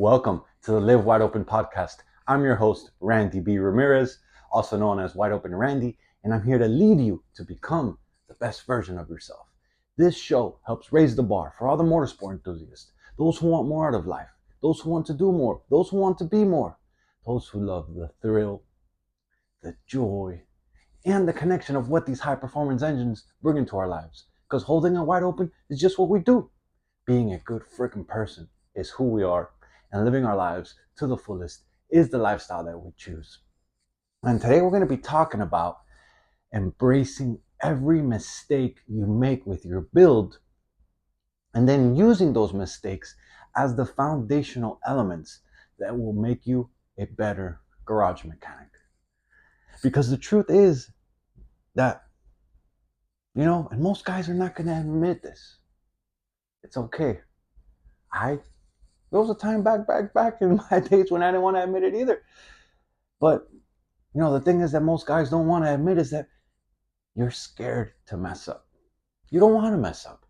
Welcome to the Live Wide Open podcast. I'm your host, Randy B. Ramirez, also known as Wide Open Randy, and I'm here to lead you to become the best version of yourself. This show helps raise the bar for all the motorsport enthusiasts, those who want more out of life, those who want to do more, those who want to be more, those who love the thrill, the joy, and the connection of what these high performance engines bring into our lives. Because holding it wide open is just what we do. Being a good freaking person is who we are, and living our lives to the fullest is the lifestyle that we choose. And today we're going to be talking about embracing every mistake you make with your build and then using those mistakes as the foundational elements that will make you a better garage mechanic. Because the truth is that, and most guys are not going to admit this. It's okay. There was a time back in my days when I didn't want to admit it either. But, the thing is that most guys don't want to admit is that you're scared to mess up. You don't want to mess up.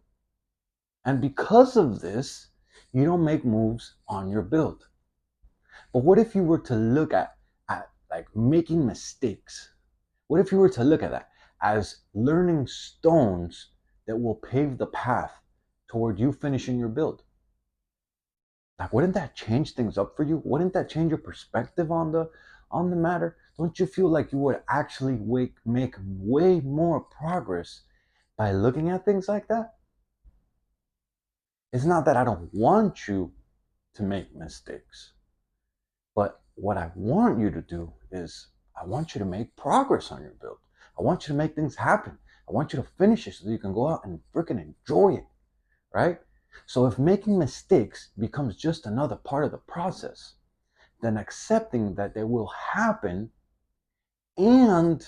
And because of this, you don't make moves on your build. But what if you were to look at like making mistakes? What if you were to look at that as learning stones that will pave the path toward you finishing your build? Like, wouldn't that change things up for you? Wouldn't that change your perspective on the matter? Don't you feel like you would actually make way more progress by looking at things like that? It's not that I don't want you to make mistakes, but what I want you to do is I want you to make progress on your build. I want you to make things happen. I want you to finish it so you can go out and freaking enjoy it, right? So if making mistakes becomes just another part of the process, then accepting that they will happen and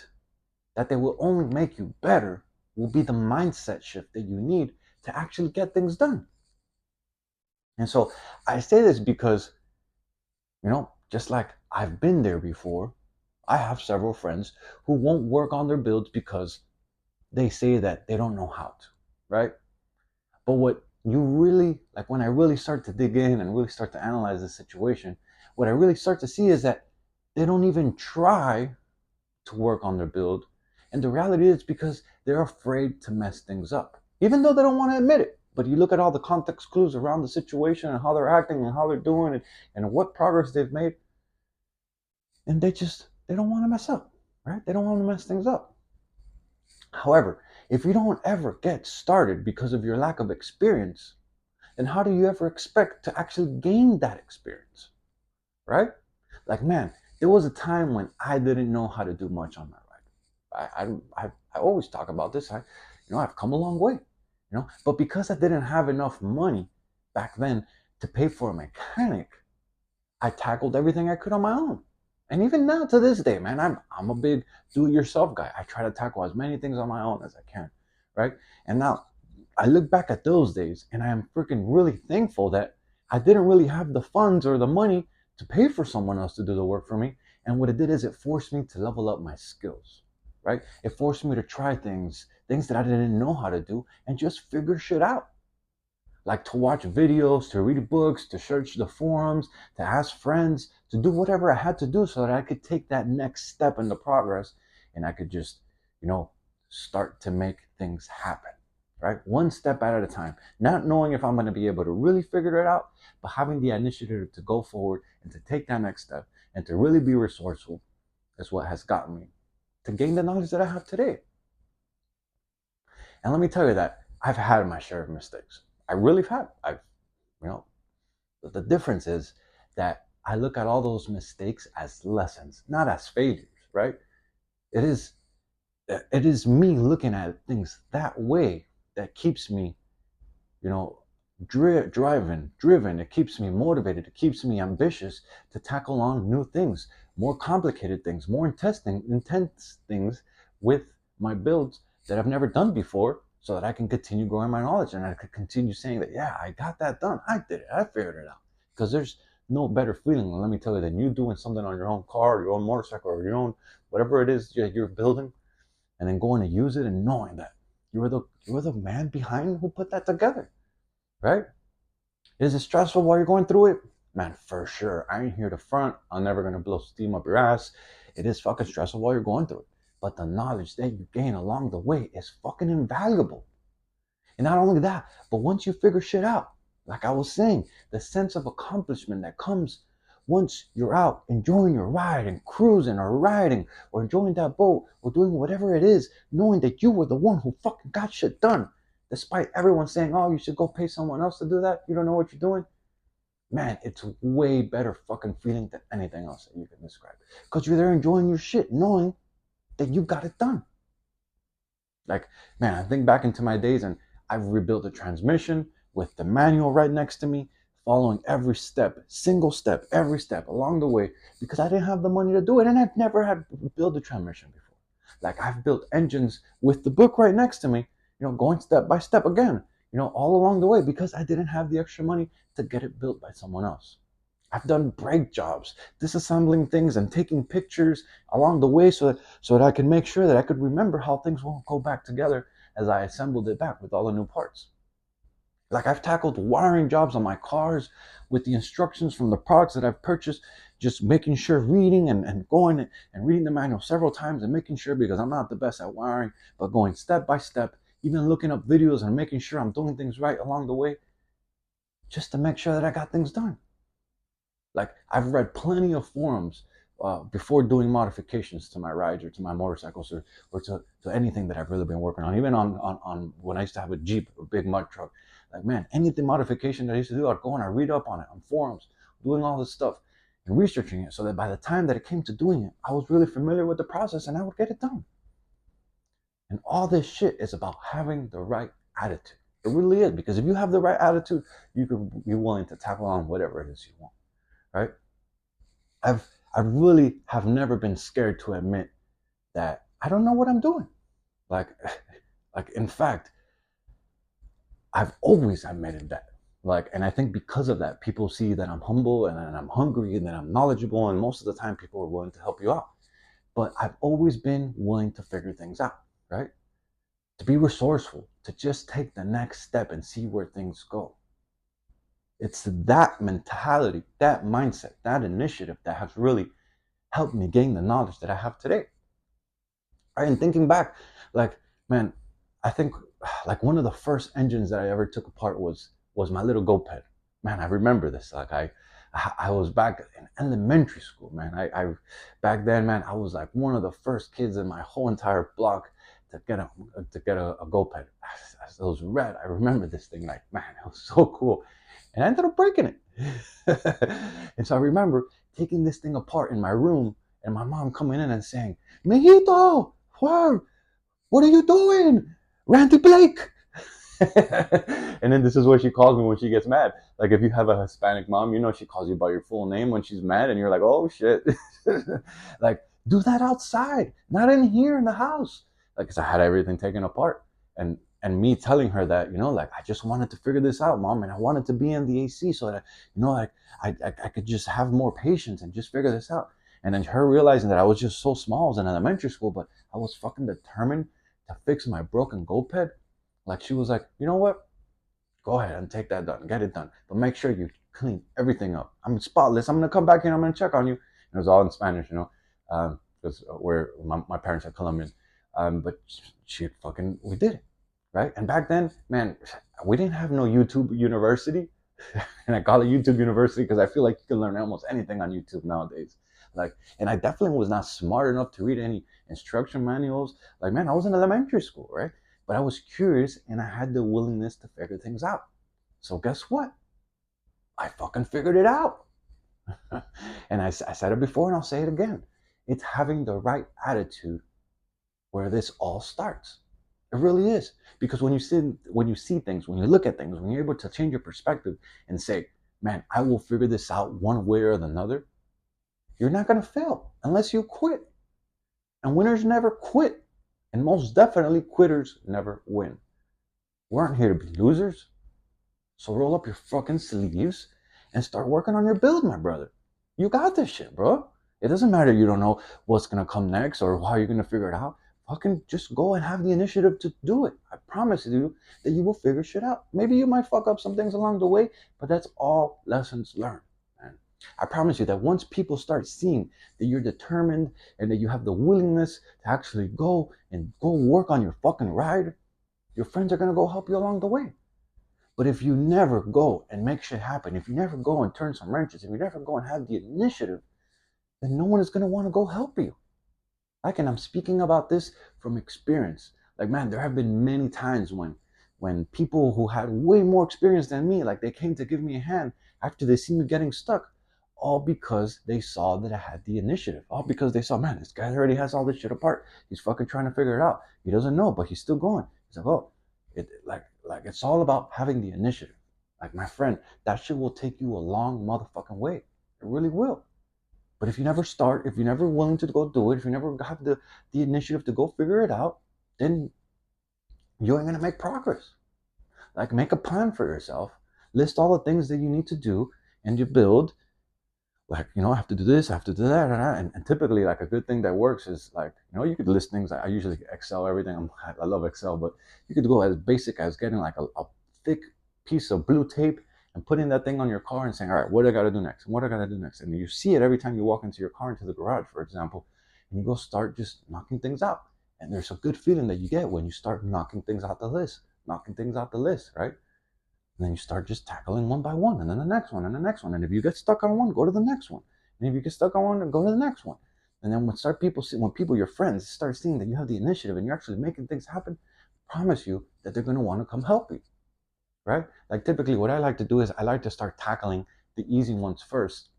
that they will only make you better will be the mindset shift that you need to actually get things done. And so I say this because, just like I've been there before, I have several friends who won't work on their builds because they say that they don't know how to, right? But what you really, like when I really start to dig in and really start to analyze the situation, what I really start to see is that they don't even try to work on their build. And the reality is because they're afraid to mess things up, even though they don't want to admit it. But you look at all the context clues around the situation and how they're acting and how they're doing and what progress they've made. And they don't want to mess up, right? They don't want to mess things up. However, if you don't ever get started because of your lack of experience, then how do you ever expect to actually gain that experience, right? Like, man, there was a time when I didn't know how to do much on my ride. I always talk about this. I've come a long way, but because I didn't have enough money back then to pay for a mechanic, I tackled everything I could on my own. And even now to this day, man, I'm a big do-it-yourself guy. I try to tackle as many things on my own as I can, right? And now I look back at those days and I am freaking really thankful that I didn't really have the funds or the money to pay for someone else to do the work for me. And what it did is it forced me to level up my skills, right? It forced me to try things that I didn't know how to do and just figure shit out. Like to watch videos, to read books, to search the forums, to ask friends, to do whatever I had to do so that I could take that next step in the progress and I could just, start to make things happen, right? One step at a time, not knowing if I'm going to be able to really figure it out, but having the initiative to go forward and to take that next step and to really be resourceful is what has gotten me to gain the knowledge that I have today. And let me tell you that I've had my share of mistakes. I really have. The difference is that I look at all those mistakes as lessons, not as failures, right? It is me looking at things that way that keeps me, driven. It keeps me motivated. It keeps me ambitious to tackle on new things, more complicated things, more intense things with my builds that I've never done before, so that I can continue growing my knowledge and I could continue saying that, yeah, I got that done. I did it. I figured it out. Because there's no better feeling, let me tell you, than you doing something on your own car, your own motorcycle, or your own whatever it is you're building, and then going to use it and knowing that you were the man behind who put that together, right? Is it stressful while you're going through it? man, for sure, I ain't here to front. I'm never gonna blow steam up your ass. It is fucking stressful while you're going through it. But the knowledge that you gain along the way is fucking invaluable. And not only that, but once you figure shit out, like I was saying, the sense of accomplishment that comes once you're out enjoying your ride and cruising or riding or enjoying that boat or doing whatever it is, knowing that you were the one who fucking got shit done. Despite everyone saying, oh, you should go pay someone else to do that. You don't know what you're doing. Man, it's a way better fucking feeling than anything else that you can describe. Because you're there enjoying your shit, knowing that you got it done. Like, man, I think back into my days and I've rebuilt a transmission with the manual right next to me, following every step, single step, every step along the way, because I didn't have the money to do it. And I've never had built a transmission before. Like, I've built engines with the book right next to me, going step by step again, all along the way, because I didn't have the extra money to get it built by someone else. I've done brake jobs, disassembling things and taking pictures along the way so that I can make sure that I could remember how things won't go back together as I assembled it back with all the new parts. Like, I've tackled wiring jobs on my cars with the instructions from the products that I've purchased, just making sure, reading and going and reading the manual several times and making sure, because I'm not the best at wiring, but going step by step, even looking up videos and making sure I'm doing things right along the way, just to make sure that I got things done. Like, I've read plenty of forums before doing modifications to my rides or to my motorcycles or to anything that I've really been working on. Even on when I used to have a Jeep or big mud truck. Like, man, anything modification that I used to do, I'd go and I read up on it on forums, doing all this stuff and researching it so that by the time that it came to doing it, I was really familiar with the process and I would get it done. And all this shit is about having the right attitude. It really is, because if you have the right attitude, you can be willing to tackle on whatever it is you want. Right? I really have never been scared to admit that I don't know what I'm doing. Like, like in fact, I've always admitted that. Like, and I think because of that, people see that I'm humble and that I'm hungry and that I'm knowledgeable, and most of the time, people are willing to help you out. But I've always been willing to figure things out, right? To be resourceful, to just take the next step and see where things go. It's that mentality, that mindset, that initiative that has really helped me gain the knowledge that I have today. Right? And thinking back, like, man, I think like one of the first engines that I ever took apart was my little GoPed. Man, I remember this. Like, I was back in elementary school, man. I back then, man, I was like one of the first kids in my whole entire block to get a GoPed. It was red. I remember this thing, like, man, it was so cool. And I ended up breaking it. And so I remember taking this thing apart in my room and my mom coming in and saying, Mijito, what are you doing? Randy Blake. And then this is what she calls me when she gets mad. Like, if you have a Hispanic mom, she calls you by your full name when she's mad, and you're like, oh shit. Like, do that outside, not in here in the house. Like, 'cause I had everything taken apart. And me telling her that, like, I just wanted to figure this out, mom, and I wanted to be in the AC so that, like, I could just have more patience and just figure this out. And then her realizing that I was just so small, I was in elementary school, but I was fucking determined to fix my broken GoPed. Like, she was like, you know what? Go ahead and take that done, get it done, but make sure you clean everything up. I'm spotless. I'm gonna come back here. I'm gonna check on you. And it was all in Spanish, because where my parents are Colombian. But we did it, right? And back then, man, we didn't have no YouTube University. And I call it YouTube University because I feel like you can learn almost anything on YouTube nowadays. Like, and I definitely was not smart enough to read any instruction manuals. Like, man, I was in elementary school, right? But I was curious and I had the willingness to figure things out. So guess what? I fucking figured it out. And I said it before and I'll say it again. It's having the right attitude where this all starts. It really is. Because when you see things, when you look at things, when you're able to change your perspective and say, man, I will figure this out one way or another, you're not going to fail unless you quit. And winners never quit. And most definitely, quitters never win. We aren't here to be losers. So roll up your fucking sleeves and start working on your build, my brother. You got this shit, bro. It doesn't matter you don't know what's going to come next or how you're going to figure it out. Fucking just go and have the initiative to do it. I promise you that you will figure shit out. Maybe you might fuck up some things along the way, but that's all lessons learned, man. I promise you that once people start seeing that you're determined and that you have the willingness to actually go work on your fucking ride, your friends are gonna go help you along the way. But if you never go and make shit happen, if you never go and turn some wrenches, if you never go and have the initiative, then no one is gonna want to go help you. Like, and I'm speaking about this from experience. Like, man, there have been many times when people who had way more experience than me, like they came to give me a hand after they see me getting stuck, all because they saw that I had the initiative. All because they saw, man, this guy already has all this shit apart. He's fucking trying to figure it out. He doesn't know, but he's still going. He's like, oh, like it's all about having the initiative. Like, my friend, that shit will take you a long motherfucking way. It really will. But if you never start, if you're never willing to go do it, if you never have the initiative to go figure it out, then you ain't gonna make progress. Like, make a plan for yourself, list all the things that you need to do, and you build. Like, I have to do this, I have to do that, and typically, like, a good thing that works is, like, you could list things. I usually Excel everything. I love Excel, but you could go as basic as getting like a thick piece of blue tape and putting that thing on your car and saying, all right, what do I got to do next? And what do I got to do next? And you see it every time you walk into your car, into the garage, for example, and you go start just knocking things out. And there's a good feeling that you get when you start knocking things out the list, right? And then you start just tackling one by one, and then the next one, and the next one. And if you get stuck on one, go to the next one. And if you get stuck on one, then go to the next one. And then when people, your friends, start seeing that you have the initiative and you're actually making things happen, I promise you that they're going to want to come help you, right? Like, typically what I like to do is I like to start tackling the easy ones first.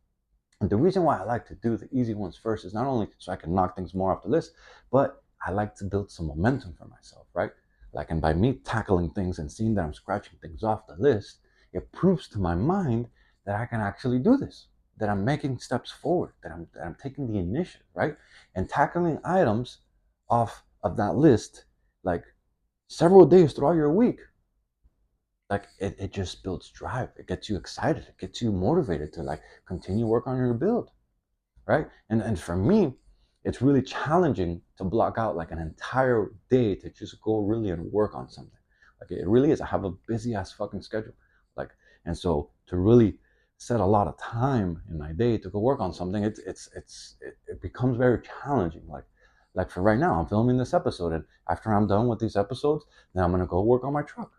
And the reason why I like to do the easy ones first is not only so I can knock things more off the list, but I like to build some momentum for myself, right? Like, and by me tackling things and seeing that I'm scratching things off the list, it proves to my mind that I can actually do this, that I'm making steps forward, that I'm taking the initiative, right? And tackling items off of that list, like, several days throughout your week, like, it just builds drive. It gets you excited. It gets you motivated to, like, continue work on your build, right? And for me, it's really challenging to block out like an entire day to just go really and work on something. Like, it really is. I have a busy ass fucking schedule. Like, and so to really set a lot of time in my day to go work on something, it becomes very challenging. Like for right now, I'm filming this episode, and after I'm done with these episodes, then I'm gonna go work on my truck,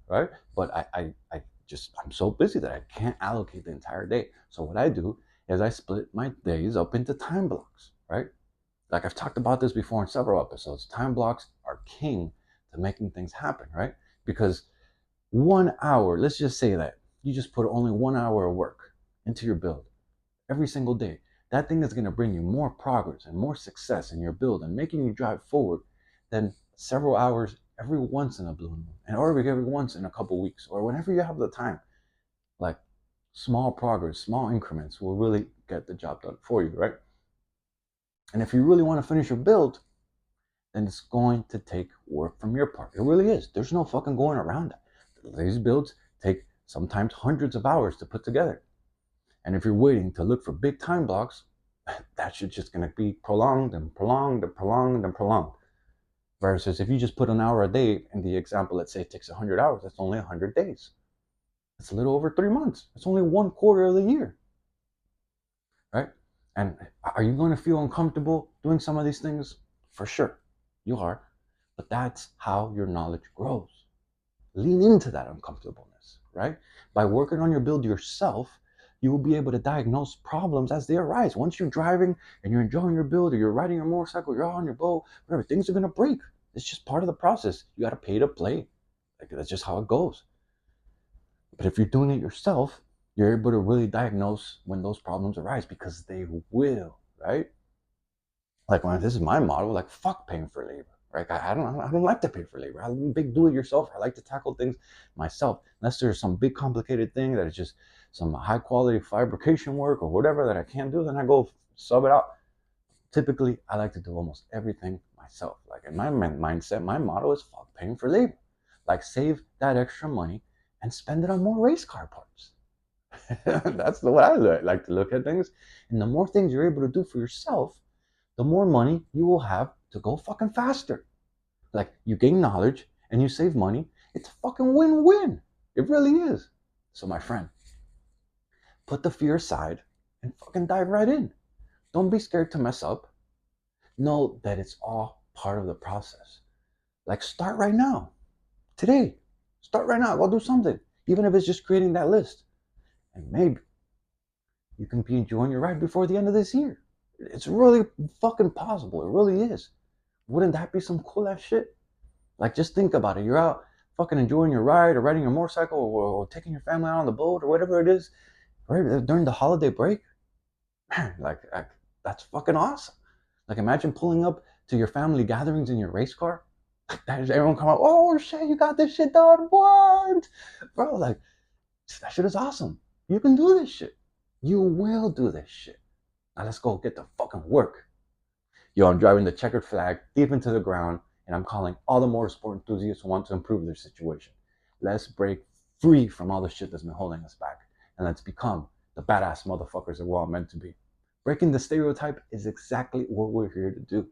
right? But I'm so busy that I can't allocate the entire day. So what I do is I split my days up into time blocks, right? Like, I've talked about this before in several episodes. Time blocks are king to making things happen, right? Because 1 hour, let's just say that you just put only 1 hour of work into your build every single day. That thing is going to bring you more progress and more success in your build and making you drive forward than several hours every once in a blue moon, and or every once in a couple weeks, or whenever you have the time. Like, small progress, small increments will really get the job done for you, right? And if you really want to finish your build, then it's going to take work from your part. It really is. There's no fucking going around it. These builds take sometimes hundreds of hours to put together. And if you're waiting to look for big time blocks, that shit's just going to be prolonged and prolonged and prolonged and prolonged. Versus if you just put an hour a day in the example, let's say it takes 100 hours, that's only 100 days. It's a little over 3 months. It's only 1/4 of the year, right? And are you going to feel uncomfortable doing some of these things? For sure, you are. But that's how your knowledge grows. Lean into that uncomfortableness, right? By working on your build yourself, you will be able to diagnose problems as they arise. Once you're driving and you're enjoying your build, or you're riding your motorcycle, you're on your boat, whatever, things are going to break. It's just part of the process. You got to pay to play. Like, that's just how it goes. But if you're doing it yourself, you're able to really diagnose when those problems arise, because they will, right? Like, when this is my model, like, fuck paying for labor, right? I don't like to pay for labor. I'm a big do-it-yourself. I like to tackle things myself, unless there's some big complicated thing that is just some high quality fabrication work or whatever that I can't do. Then I go sub it out. Typically, I like to do almost everything myself. Like, in my mindset, my motto is fuck paying for labor. Like, save that extra money and spend it on more race car parts. That's the way I like to look at things. And the more things you're able to do for yourself, the more money you will have to go fucking faster. Like, you gain knowledge and you save money. It's a fucking win-win. It really is. So, my friend, put the fear aside and fucking dive right in. Don't be scared to mess up. Know that it's all part of the process. Like, start right now, today. Start right now. Go do something, even if it's just creating that list. And maybe you can be enjoying your ride before the end of this year. It's really fucking possible. It really is. Wouldn't that be some cool ass shit? Like, just think about it. You're out fucking enjoying your ride or riding your motorcycle or taking your family out on the boat or whatever it is right during the holiday break. Man, like that's fucking awesome. Like, imagine pulling up to your family gatherings in your race car. Everyone come out, oh shit, you got this shit done. What? Bro, like, that shit is awesome. You can do this shit. You will do this shit. Now let's go get the fucking work. Yo, I'm driving the checkered flag deep into the ground, and I'm calling all the motorsport enthusiasts who want to improve their situation. Let's break free from all the shit that's been holding us back, and let's become the badass motherfuckers that we're all meant to be. Breaking the stereotype is exactly what we're here to do.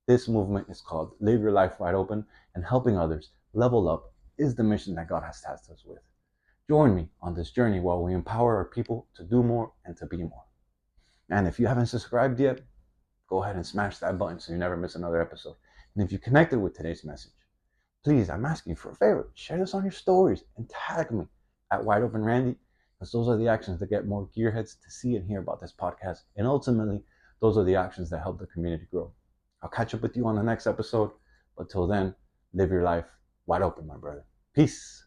This movement is called Live Your Life Wide Open, and helping others level up is the mission that God has tasked us with. Join me on this journey while we empower our people to do more and to be more. And if you haven't subscribed yet, go ahead and smash that button so you never miss another episode. And if you connected with today's message, please, I'm asking you for a favor. Share this on your stories and tag me at Wide Open Randy, because those are the actions that get more gearheads to see and hear about this podcast. And ultimately, those are the actions that help the community grow. I'll catch up with you on the next episode. But till then, live your life wide open, my brother. Peace.